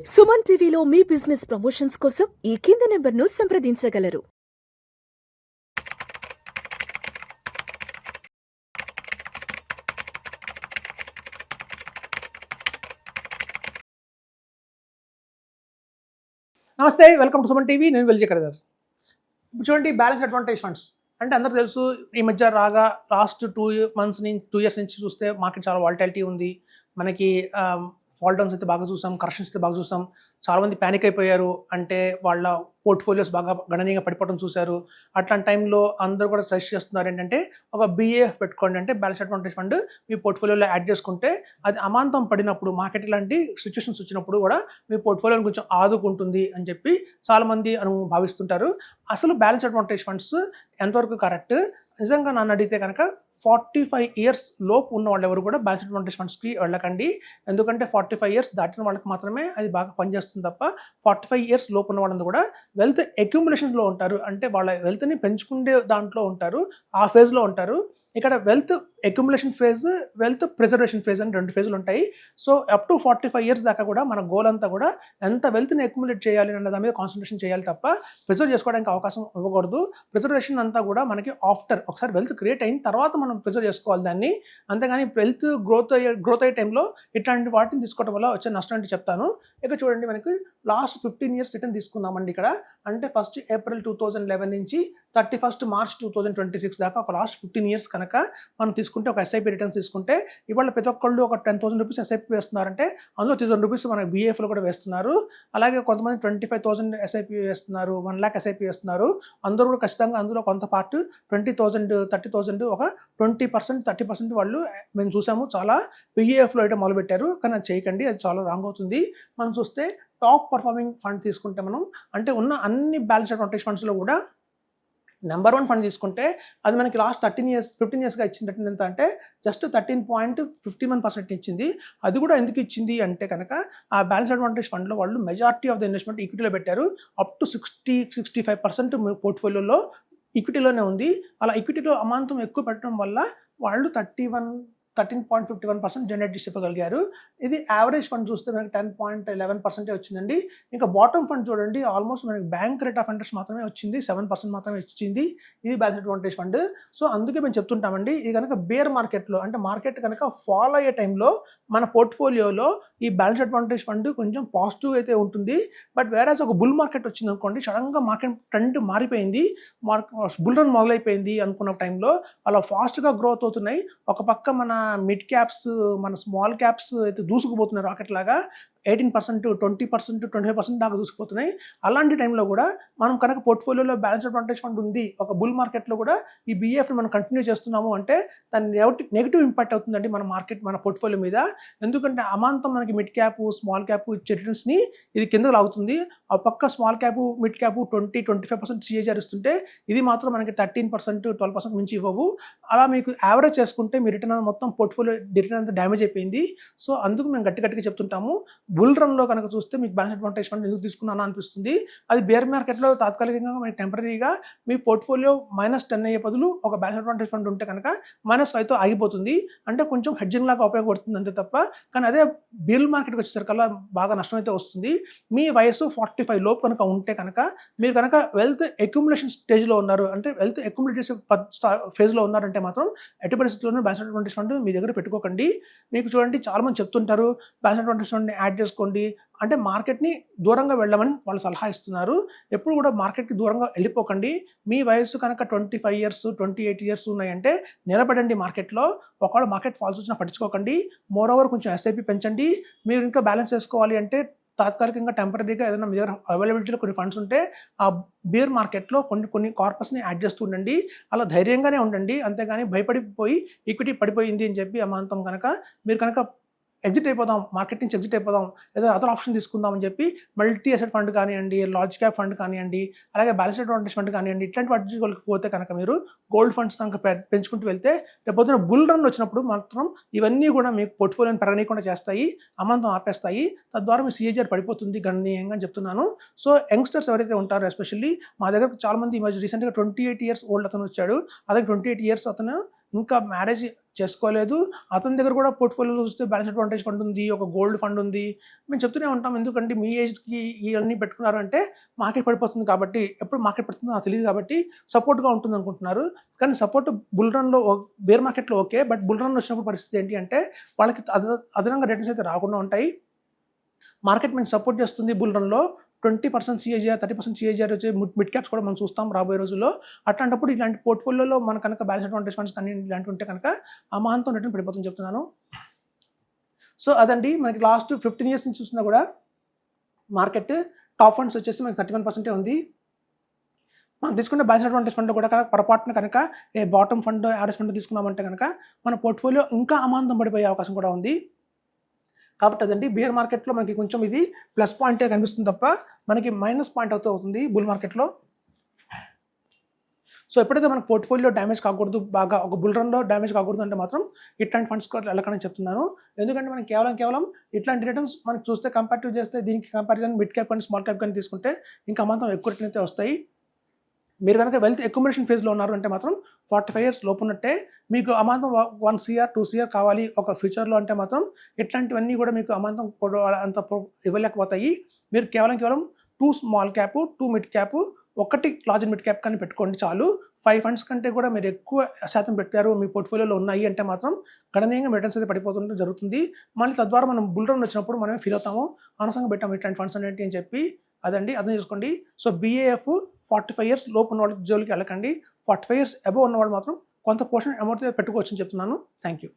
సుమన్ టీవీలో మీ business promotions కోసం ఈ కింది నెంబర్ను సంప్రదించగలరు. నమస్తే, వెల్కమ్ టు సుమన్ టీవీ. నేను విజయకర్దార్. ఇప్పుడు చూడండి, బ్యాలెన్స్ అడ్వాంటేజ్ ఫండ్స్ అంటే అందరూ తెలుసు. ఈ మధ్య రాగా లాస్ట్ 2 ఇయర్స్ నుంచి చూస్తే మార్కెట్ చాలా వాలటాలిటీ ఉంది. మనకి ఫాల్ డౌన్స్ అయితే బాగా చూసాం, కరెక్షన్స్ అయితే బాగా చూసాం. చాలామంది ప్యానిక్ అయిపోయారు, అంటే వాళ్ళ పోర్ట్ఫోలియోస్ బాగా గణనీయంగా పడిపోవడం చూశారు. అట్లాంటి టైంలో అందరూ కూడా సజెస్ట్ చేస్తున్నారు ఏంటంటే ఒక BAF పెట్టుకోండి, అంటే బ్యాలెన్స్ అడ్వాంటేజ్ ఫండ్ మీ పోర్ట్ఫోలియోలో యాడ్ చేసుకుంటే అది అమాంతం పడినప్పుడు, మార్కెట్ ఇలాంటి సిచ్యువేషన్స్ వచ్చినప్పుడు కూడా మీ పోర్ట్ఫోలియోని కొంచెం ఆదుకుంటుంది అని చెప్పి చాలామంది భావిస్తుంటారు. అసలు బ్యాలెన్స్ అడ్వాంటేజ్ ఫండ్స్ ఎంతవరకు కరెక్ట్? నిజంగా నన్ను అడిగితే కనుక 45 ఇయర్స్ లోపు ఉన్న వాళ్ళు ఎవరు కూడా బ్యాలెన్స్ అడ్వాంటేజ్ ఫండ్స్కి వెళ్ళకండి. ఎందుకంటే 45 ఇయర్స్ దాటిన వాళ్ళకి మాత్రమే అది బాగా పనిచేస్తుంది తప్ప 45 ఇయర్స్ లోపు ఉన్న వాళ్ళందరూ కూడా వెల్త్ అక్యుములేషన్లో ఉంటారు, అంటే వాళ్ళ వెల్త్ని పెంచుకునే దాంట్లో ఉంటారు, ఆ ఫేజ్లో ఉంటారు. ఇక్కడ wealth accumulation phase, wealth preservation phase అని 2 ఫేజ్లు ఉంటాయి. సో అప్ టు 45 ఇయర్స్ దాకా కూడా మన గోల్ అంతా కూడా ఎంత వెల్త్ని అక్యుములేట్ చేయాలి అన్న దాని మీద కాన్సన్ట్రేషన్ చేయాలి తప్ప ప్రిజర్వ్ చేసుకోవడానికి అవకాశం ఇవ్వకూడదు. ప్రిజర్వేషన్ అంతా కూడా మనకి ఆఫ్టర్, ఒకసారి వెల్త్ క్రియేట్ అయిన తర్వాత మనం ప్రిజర్వ్ చేసుకోవాలి దాన్ని. అంతేగాని వెల్త్ గ్రోత్ అయ్యే టైంలో ఇట్లాంటి వాటిని తీసుకోవడం వల్ల వచ్చే నష్టం అంటే చెప్తాను. ఇక చూడండి, మనకి లాస్ట్ 15 ఇయర్స్ రిటర్న్ తీసుకున్నామండి ఇక్కడ. అంటే 1 ఏప్రిల్ 2011 నుంచి 31 మార్చ్ 2026 దాకా ఒక లాస్ట్ 15 ఇయర్స్ కనుక మనం తీసుకుంటే, ఒక SIP రిటర్న్స్ తీసుకుంటే, ఇవాళ ప్రతి ఒక్కళ్ళు ఒక 10,000 రూపీస్ SIP వేస్తున్నారంటే అందులో 3,000 రూపీస్ మనకి BAFలో కూడా వేస్తున్నారు. అలాగే కొంతమంది 25,000 SIP వేస్తున్నారు, 1 lakh SIP వేస్తున్నారు. అందరూ కూడా ఖచ్చితంగా అందులో కొంత పార్ట్ 20,000, 30,000, ఒక 20%, 30% వాళ్ళు మేము చూసాము చాలా BAFలో అయితే మొదలుపెట్టారు. కానీ అది చేయకండి, అది చాలా రాంగ్ అవుతుంది. మనం చూస్తే టాప్ పర్ఫార్మింగ్ ఫండ్ తీసుకుంటే మనం, అంటే ఉన్న అన్ని బ్యాలెన్స్ అడ్వాంటేజ్ ఫండ్స్లో కూడా నెంబర్ 1 ఫండ్ తీసుకుంటే అది మనకి లాస్ట్ 15 ఇయర్స్గా ఇచ్చింది రిటర్న్ ఎంత అంటే జస్ట్ 13.51% ఇచ్చింది. అది కూడా ఎందుకు ఇచ్చింది అంటే కనుక ఆ బ్యాలెన్స్ అడ్వాంటేజ్ ఫండ్లో వాళ్ళు మెజారిటీ ఆఫ్ ద ఇన్వెస్ట్మెంట్ ఈక్విటీలో పెట్టారు. అప్ టు 65% పోర్ట్ఫోలియోలో ఈక్విటీలోనే ఉంది. అలా ఈక్విటీలో అమాంతం ఎక్కువ పెట్టడం వల్ల వాళ్ళు 13.51% జనరేట్ చేసి ఇవ్వగలిగారు. ఇది యావరేజ్ ఫండ్ చూస్తే మనకి 10.11% వచ్చిందండి. ఇంకా బాటమ్ ఫండ్ చూడండి, ఆల్మోస్ట్ మనకి బ్యాంక్ రేట్ ఆఫ్ ఇంట్రెస్ట్ మాత్రమే వచ్చింది, 7% మాత్రమే వచ్చింది. ఇది బ్యాలెన్స్ అడ్వాంటేజ్ ఫండ్. సో అందుకే మేము చెప్తుంటామండి, ఇది కనుక బేర్ మార్కెట్లో, అంటే మార్కెట్ కనుక ఫాలో అయ్యే టైంలో మన పోర్ట్ఫోలియోలో ఈ బ్యాలెన్స్ అడ్వాంటేజ్ ఫండ్ కొంచెం పాజిటివ్ అయితే ఉంటుంది. బట్ వేరేస్ ఒక బుల్ మార్కెట్ వచ్చింది అనుకోండి, సడన్గా మార్కెట్ ట్రెండ్ మారిపోయింది, బుల్ రన్ మొదలైపోయింది అనుకున్న టైంలో అలా ఫాస్ట్గా గ్రోత్ అవుతున్నాయి. ఒక పక్క మన మిడ్ క్యాప్స్, మన స్మాల్ క్యాప్స్ అయితే దూసుకుపోతున్నాయి రాకెట్ లాగా. 18%, 20%, 25% దాకా దూసుకుపోతున్నాయి. అలాంటి టైంలో కూడా మనం కనుక పోర్ట్ఫోలియోలో బ్యాలెన్స్ అడ్వాంటేజ్ ఫండ్ ఉంది, ఒక బుల్ మార్కెట్లో కూడా ఈ BAFని మనం కంటిన్యూ చేస్తున్నాము అంటే దాని నెగిటివ్ ఇంపాక్ట్ అవుతుందండి మన మార్కెట్, మన పోర్ట్ఫోలియో మీద. ఎందుకంటే అమాంతం మనకి మిడ్ క్యాప్, స్మాల్ క్యాప్ ఇచ్చే రిటర్న్స్ని ఇది కిందకు లాగుతుంది. ఆ పక్క small cap, mid cap 20-25% CAGR ఇస్తుంటే ఇది మాత్రం మనకి 13%, 12% మించి ఇవ్వవు. అలా మీకు యావరేజ్ చేసుకుంటే మీ రిటర్న్ మొత్తం పోర్ట్ఫోలియో రిటర్న్ అంతా డ్యామేజ్ అయిపోయింది. సో అందుకు మేము గట్టిగా చెప్తుంటాము, బుల్ రన్లో కనుక చూస్తే మీకు బ్యాలెన్స్ అడ్వాంటేజ్ ఫండ్ ఎందుకు తీసుకున్నాను అనిపిస్తుంది. అది బేర్ మార్కెట్లో తాత్కాలికంగా మీకు టెంపరీగా మీ పోర్ట్ఫోలియో -10 అయ్యే బదులు ఒక బ్యాలెన్స్ అడ్వాంటేజ్ ఫండ్ ఉంటే కనుక -5తో ఆగిపోతుంది. అంటే కొంచెం హెడ్జింగ్ లాగా ఉపయోగపడుతుంది అంతే తప్ప. కానీ అదే బుల్ మార్కెట్కి వచ్చేసరికల్లా బాగా నష్టం అయితే వస్తుంది. మీ వయసు 45 లోపు కనుక ఉంటే కనుక, మీరు కనుక వెల్త్ అక్యుములేషన్ స్టేజ్లో ఉన్నారు, అంటే వెల్త్ అక్యుములేట్ చేసే ఫేజ్లో ఉన్నారంటే మాత్రం ఎట్టి పరిస్థితుల్లోనూ బ్యాలెన్స్ అడ్వాంటేజ్ ఫండ్ మీ దగ్గర పెట్టుకోకండి. మీకు చూడండి, చాలామంది చెప్తుంటారు బ్యాలెన్స్ అడ్వాంటేజ్ ఫండ్ని యాడ్ చేసుకోండి, అంటే మార్కెట్ని దూరంగా వెళ్ళమని వాళ్ళు సలహా ఇస్తున్నారు. ఎప్పుడు కూడా మార్కెట్కి దూరంగా వెళ్ళిపోకండి. మీ వయసు కనుక 25 ఇయర్స్, 28 ఇయర్స్ ఉన్నాయంటే నిలబడండి మార్కెట్లో. ఒకవేళ మార్కెట్ ఫాల్స్ వచ్చినా పట్టించుకోకండి. మోరోవర్ కొంచెం SIP పెంచండి. మీరు ఇంకా బ్యాలెన్స్ చేసుకోవాలి అంటే తాత్కాలికంగా టెంపరీగా ఏదైనా మీ దగ్గర అవైలబిలిటీలో కొన్ని ఫండ్స్ ఉంటే ఆ బేర్ మార్కెట్లో కొన్ని కార్పస్ని యాడ్ చేస్తూ ఉండండి. అలా ధైర్యంగానే ఉండండి, అంతేగాని భయపడిపోయి ఈక్విటీ పడిపోయింది అని చెప్పి అమాంతం కనుక మీరు కనుక ఎగ్జిట్ అయిపోదాం, మార్కెట్ నుంచి ఎగ్జిట్ అయిపోదాం, లేదా అదర్ ఆప్షన్ తీసుకుందాం అని చెప్పి మల్టీ అసెట్ ఫండ్ కానివ్వండి, లార్జ్ క్యాప్ ఫండ్ కానివ్వండి, అలాగే బ్యాలెన్స్ అడ్వాంటేజ్ ఫండ్ కానివ్వండి, ఇట్లాంటి వాటికి పోతే కనుక మీరు గోల్డ్ ఫండ్స్ కనుక పెంచుకుంటూ వెళ్తే రేపొద్దున బుల్ రన్ వచ్చినప్పుడు మాత్రం ఇవన్నీ కూడా మీకు పోర్ట్ఫోలియోని పెరగనీయకుండా చేస్తాయి, అమాంతం ఆపేస్తాయి. తద్వారా మీ CAGR పడిపోతుంది గణనీయంగా అని చెప్తున్నాను. సో యంగ్స్టర్స్ ఎవరైతే ఉంటారో, ఎస్పెషల్లీ మా దగ్గర చాలామంది రీసెంట్గా 28 ఇయర్స్ ఓల్డ్ అతను వచ్చాడు. అతనికి 28 ఇయర్స్ అతను ఇంకా మ్యారేజ్ చేసుకోలేదు, అతని దగ్గర కూడా పోర్ట్ఫోలియోలో చూస్తే బ్యాలెన్స్ అడ్వాంటేజ్ ఫండ్ ఉంది, ఒక గోల్డ్ ఫండ్ ఉంది. మేము చెప్తూనే ఉంటాం, ఎందుకంటే మీ ఏజ్కి ఇవన్నీ పెట్టుకున్నారు అంటే మార్కెట్ పడిపోతుంది కాబట్టి, ఎప్పుడు మార్కెట్ పడుతుందో నాకు తెలియదు కాబట్టి సపోర్ట్గా ఉంటుంది అనుకుంటున్నారు. కానీ సపోర్ట్ బుల్ రన్లో, బేర్ మార్కెట్లో ఓకే, బట్ బుల్ రన్ వచ్చినప్పుడు పరిస్థితి ఏంటి అంటే వాళ్ళకి అదనంగా రిటర్న్స్ అయితే రాకుండా ఉంటాయి. మార్కెట్ మేము సపోర్ట్ చేస్తుంది బుల్ రన్లో 20% సిఏజీఆర్, 30% సిఏజీఆర్ వచ్చే మిడ్ క్యాప్స్ కూడా మనం చూస్తాం రాబోయే రోజుల్లో. అట్లాంటప్పుడు ఇలాంటి పోర్ట్ఫోలియోలో మన కనుక బ్యాలెన్స్ అడ్వాంటేజ్ ఫండ్స్ కానీ ఇలాంటివి ఉంటే కనుక అమాంతం రిటర్న్ పడిపోతుంది చెప్తున్నాను. సో అదండి, మనకి లాస్ట్ 15 years నుంచి చూసినా కూడా మార్కెట్ టాప్ ఫండ్స్ వచ్చేసి మనకి 31% ఉంది. మనం తీసుకునే బ్యాలెన్స్ అడ్వాంటేజ్ ఫండ్ కూడా పొరపాటున కనుక బాటమ్ ఫండ్, యావరేజ్ ఫండ్ తీసుకున్నామంటే కనుక మన పోర్ట్ఫోలియో ఇంకా అమాంతం పడిపోయే అవకాశం కూడా ఉంది. కాబట్టి అదండి, బేర్ మార్కెట్లో మనకి కొంచెం ఇది ప్లస్ పాయింటే కనిపిస్తుంది తప్ప మనకి మైనస్ పాయింట్ అవుతుంది బుల్ మార్కెట్లో. సో ఎప్పుడైతే మనకు పోర్ట్ఫోలియో డ్యామేజ్ కాకూడదు, బాగా ఒక బుల్ రన్లో డ్యామేజ్ కాకూడదు అంటే మాత్రం ఇట్లాంటి ఫండ్స్ వెళ్ళకని చెప్తున్నాను. ఎందుకంటే మనం కేవలం ఇట్లాంటి రిటర్న్స్ మనకి చూస్తే కంపారిటివ్ చేస్తే దీనికి కంపారిజన్ మిడ్ క్యాప్ కానీ స్మాల్ క్యాప్ కానీ తీసుకుంటే ఇంకా మాత్రం ఎక్కువ రిటర్న్ అయితే వస్తాయి. మీరు కనుక వెల్త్ అక్యుములేషన్ ఫేజ్లో ఉన్నారు అంటే మాత్రం 45 years లోపు ఉన్నట్టే. మీకు అమాంతం 1 CR 2 CR కావాలి ఒక ఫ్యూచర్లో అంటే మాత్రం ఇట్లాంటివన్నీ కూడా మీకు అమాంతం అంత ఇవ్వలేకపోతాయి. మీరు కేవలం 2 small cap, 2 mid cap, 1 large mid cap కానీ పెట్టుకోండి చాలు. 5 funds కంటే కూడా మీరు ఎక్కువ శాతం పెట్టారు మీ పోర్ట్ఫోలియోలో ఉన్నాయి అంటే మాత్రం గణనీయంగా రిటర్న్స్ అయితే పడిపోతుంటే జరుగుతుంది. మళ్ళీ తద్వారా మనం బుల్ రన్ వచ్చినప్పుడు మనమే ఫీల్ అవుతాము, అనవసరంగా పెట్టాము ఇట్లాంటి ఫండ్స్ అనేవి అని చెప్పి. అదండి, అర్థం చేసుకోండి. సో BAF 45 years లోపు ఉన్న వాళ్ళకి జోలికి వెళ్ళకండి. 45 years అబవ్ ఉన్నవాళ్ళు మాత్రం కొంత పోర్షన్ అమౌంట్ పెట్టుకోవచ్చు అని చెప్తున్నాను. Thank you.